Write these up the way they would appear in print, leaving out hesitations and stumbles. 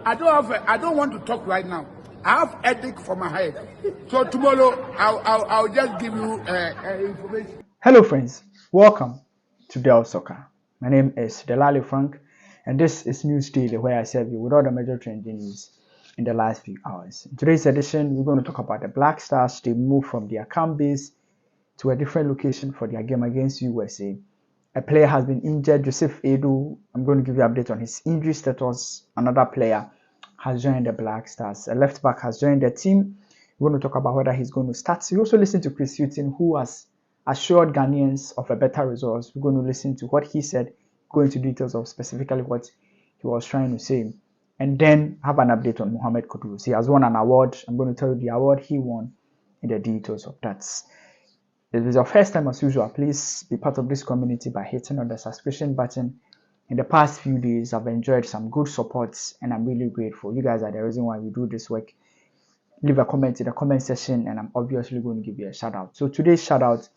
I don't want to talk right now. I have headache for my head. So tomorrow I'll just give you information. Hello friends, welcome to Del Soccer. My name is Delali Frank and this is News Daily, where I serve you with all the major trending news in the last few hours. In today's edition, we're going to talk about the Black Stars. They moved from their camp base to a different location for their game against USA. A player has been injured, Joseph Edu. I'm going to give you an update on his injury status. Another player has joined the Black Stars. A left back has joined the team. We're going to talk about whether he's going to start. We also listen to Chris Hughton, who has assured Ghanaians of a better result. We're going to listen to what he said, go into details of specifically what he was trying to say, and then have an update on Mohammedkudus. He has won an award. I'm going to tell you the award he won and the details of that. If it's your first time, as usual, please be part of this community by hitting on the subscription button. In the past few days, I've enjoyed some good supports and I'm really grateful. You guys are the reason why we do this work. Leave a comment in the comment section and I'm obviously going to give you a shout out. So today's shout out,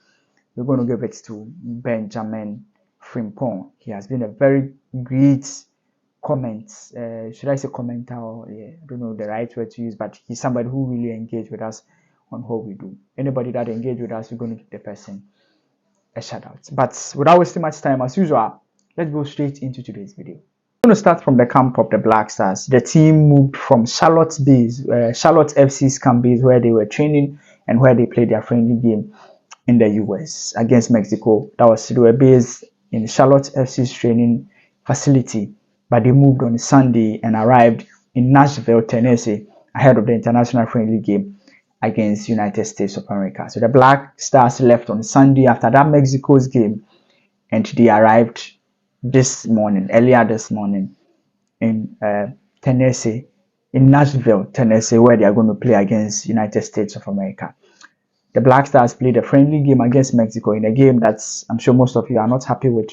we're going to give it to Benjamin Frimpong. He has been a very great comment. Should I say commenter? Or, yeah, I don't know the right word to use, but he's somebody who really engaged with us on what we do. Anybody that engaged with us, we're going to give the person a shout out. But without wasting much time, as usual, let's go straight into today's video. I'm going to start from the camp of the Black Stars. The team moved from Charlotte FC's camp base, where they were training and where they played their friendly game in the US against Mexico. They were based in Charlotte FC's training facility, but they moved on Sunday and arrived in Nashville, Tennessee, ahead of the international friendly game against United States of America. So the Black Stars left on Sunday after that Mexico's game, and they arrived earlier this morning in Tennessee, in Nashville, Tennessee, where they are going to play against United States of America. The Black Stars played a friendly game against Mexico in a game that I'm sure most of you are not happy with.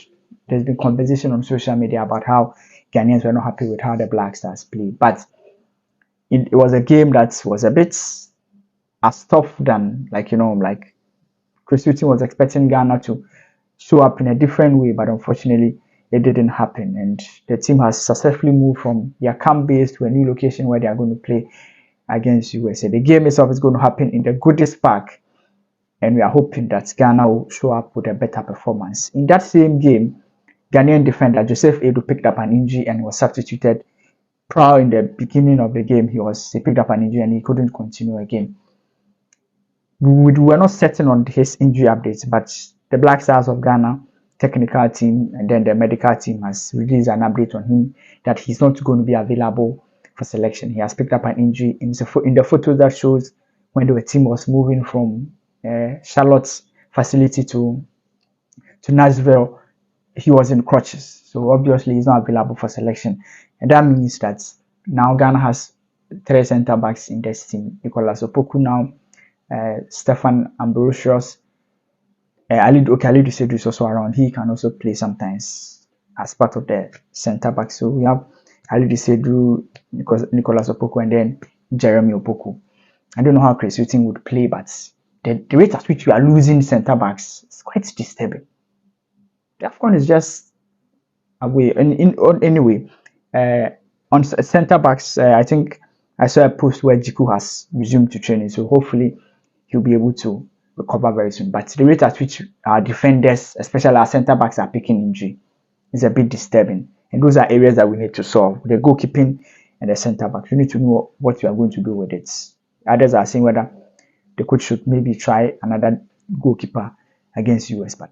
There's been conversation on social media about how Ghanaians were not happy with how the Black Stars played, but it was a game that was a bit as tough than, like Chris Hughton was expecting Ghana to show up in a different way, but unfortunately it didn't happen, and the team has successfully moved from their camp base to a new location where they are going to play against USA. The game itself is going to happen in the Kudus Park, and we are hoping that Ghana will show up with a better performance. In that same game, Ghanaian defender Joseph Edu picked up an injury and was substituted. Prior in the beginning of the game, he picked up an injury and he couldn't continue again. We were not certain on his injury updates, but the Black Stars of Ghana technical team and then the medical team has released an update on him that he's not going to be available for selection. He has picked up an injury. In the photo that shows when the team was moving from Charlotte's facility to Nashville, he was in crutches. So obviously he's not available for selection. And that means that now Ghana has 3 center backs in this team. Nicolas Opoku now, Stefan Ambrosius, Alidu Sedu is also around. He can also play sometimes as part of the center back. So we have Alidu Sedu, Nicolas Opoku, and then Jeremy Opoku. I don't know how Chris Hughton would play, but the rate at which we are losing center backs is quite disturbing. The AFCON is just away. Anyway, on center backs, I think I saw a post where Jiku has resumed to training, so hopefully he'll be able to recover very soon. But the rate at which our defenders, especially our center backs, are picking injury is a bit disturbing, and those are areas that we need to solve. The goalkeeping and the center backs, we need to know what we are going to do with it. Others are saying whether the coach should maybe try another goalkeeper against US, but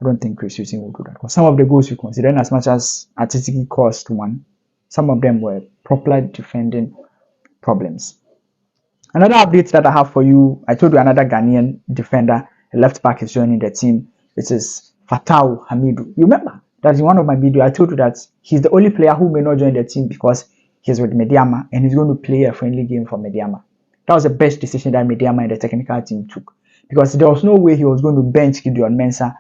I don't think Chris Hughton will do that, because some of the goals you consider, as much as artistically cost one, some of them were proper defending problems. Another update that I have for you, I told you another Ghanaian defender, a left back, is joining the team. It is Fatau Hamidu. You remember that in one of my videos, I told you that he's the only player who may not join the team because he's with Mediama and he's going to play a friendly game for Mediama. That was the best decision that Mediama and the technical team took, because there was no way he was going to bench Gideon Mensah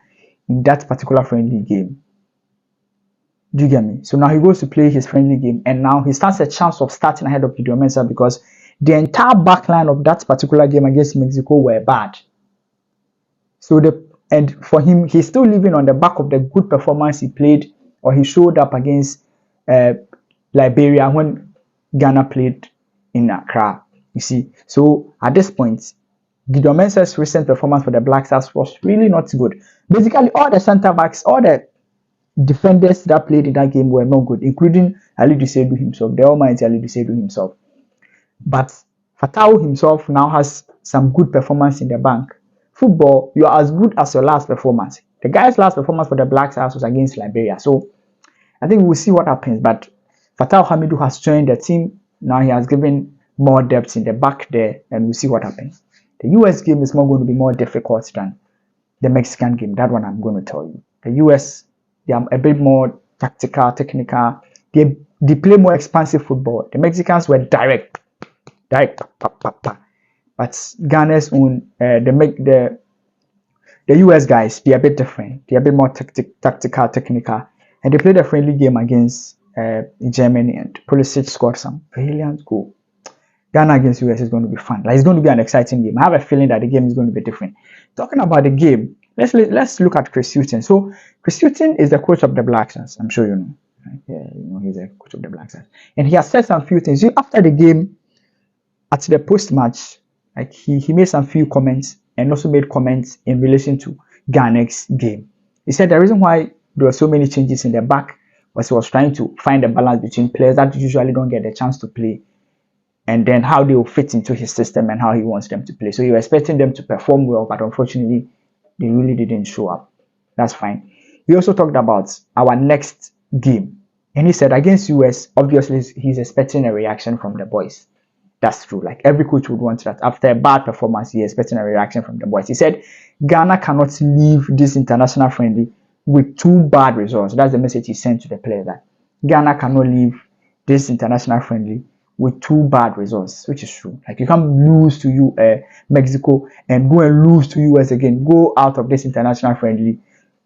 in that particular friendly game. Do you get me? So now he goes to play his friendly game, and now he stands a chance of starting ahead of Gideon Mensah because the entire back line of that particular game against Mexico were bad. So for him, he's still living on the back of the good performance he played or he showed up against Liberia when Ghana played in Accra. You see, so at this point, Gideon Mensah's recent performance for the Black Stars was really not good. Basically, all the centre backs, all the defenders that played in that game were not good, including Ali Dusedu himself, the almighty Ali Dusedu himself. But Fatau himself now has some good performance in the bank. Football, you are as good as your last performance. The guy's last performance for the Black Stars was against Liberia. So I think we'll see what happens. But Fatau Hamidu has joined the team. Now he has given more depth in the back there, and we'll see what happens. The US game is not going to be more difficult than the Mexican game. That one I'm going to tell you. The US, they are a bit more tactical, technical. They play more expansive football. The Mexicans were direct. But Ghana's own, the US guys, they're a bit different. They're a bit more tactical, technical. And they played a friendly game against Germany, and Pulisic scored some brilliant goal. Ghana against US is going to be fun. Like, it's going to be an exciting game. I have a feeling that the game is going to be different. Talking about the game, let's look at Chris Hughton. So Chris Hughton is the coach of the Black Stars. I'm sure you know. Right? Yeah, you know he's the coach of the Black Stars, and he has said some few things. After the game, at the post-match, like he made some few comments and also made comments in relation to Ghana's game. He said the reason why there were so many changes in the back was he was trying to find a balance between players that usually don't get the chance to play, and then how they will fit into his system and how he wants them to play. So you were expecting them to perform well, but unfortunately, they really didn't show up. That's fine. He also talked about our next game, and he said against US, obviously he's expecting a reaction from the boys. That's true. Like, every coach would want that. After a bad performance, he's expecting a reaction from the boys. He said Ghana cannot leave this international friendly with 2 bad results. That's the message he sent to the players, that Ghana cannot leave this international friendly with 2 bad results, which is true. Like, you can't lose to Mexico and go and lose to US again. Go out of this international friendly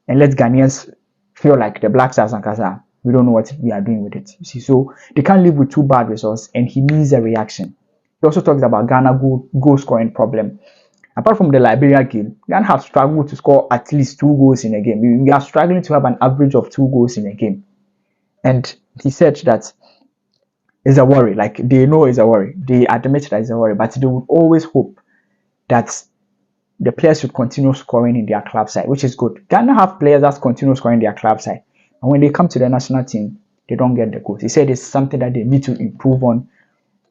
and let Ghanaians feel like the Black Stars and Kasa, we don't know what we are doing with it. You see, so they can't live with 2 bad results, and he needs a reaction. He also talks about Ghana goal scoring problem. Apart from the Liberia game, Ghana have struggled to score at least 2 goals in a game. We are struggling to have an average of 2 goals in a game. And he said that it's a worry. Like, they know it's a worry. They admit that it's a worry, but they would always hope that the players should continue scoring in their club side, which is good. Ghana have players that continue scoring in their club side, and when they come to the national team, they don't get the goals. He said it's something that they need to improve on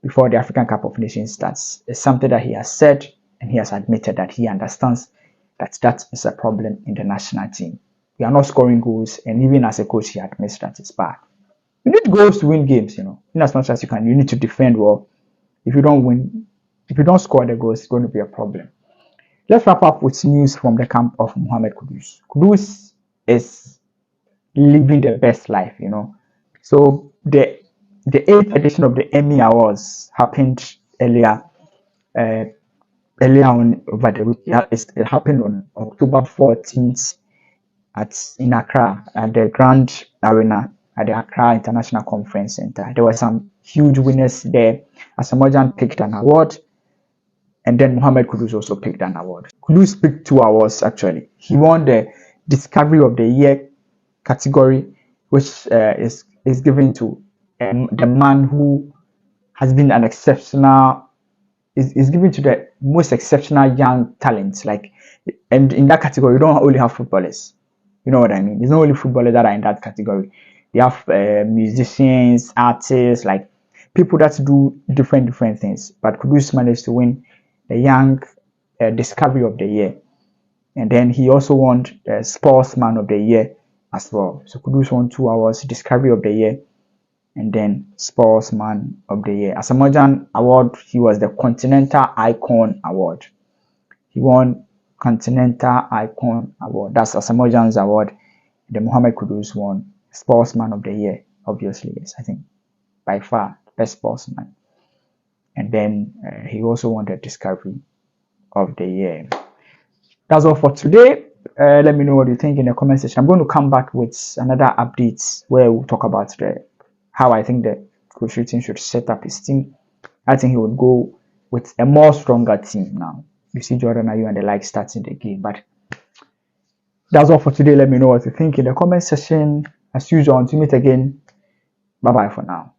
before the African Cup of Nations starts. It's something that he has said, and he has admitted that he understands that that is a problem in the national team. We are not scoring goals, and even as a coach, he admits that it's bad. You need goals to win games, in as much as you can. You need to defend well. If you don't score the goals, it's going to be a problem. Let's wrap up with news from the camp of Mohammed Kudus. Kudus is living the best life, So the 8th edition of the Emmy Awards happened earlier on over the week. It happened on October 14th in Accra at the Grand Arena at the Accra International Conference Center. There were some huge winners there. Asamoah picked an award, and then Mohammed Kudus also picked an award. Kudus picked 2 awards actually. He won the Discovery of the Year category, which is given to the man who has been an exceptional, is given to the most exceptional young talents. Like, and in that category, you don't only have footballers. You know what I mean? There's not only footballers that are in that category. You have musicians, artists, like people that do different things. But Kudus managed to win the Young Discovery of the Year, and then he also won the Sportsman of the Year as well. So Kudus won 2 awards: Discovery of the Year and then Sportsman of the Year. Asamoah Award, he was the Continental Icon Award. He won Continental Icon Award. That's Asamoah's award. The Mohammed Kudus won Sportsman of the Year, obviously, yes, I think by far best sportsman. And then he also won the Discovery of the Year. That's all for today. Let me know what you think in the comment section. I'm going to come back with another update where we'll talk about how I think the Coach Hughton should set up his team. I think he would go with a more stronger team now. You see Jordan Ayew and the like starting the game. But that's all for today. Let me know what you think in the comment section. As usual, until we meet again, bye-bye for now.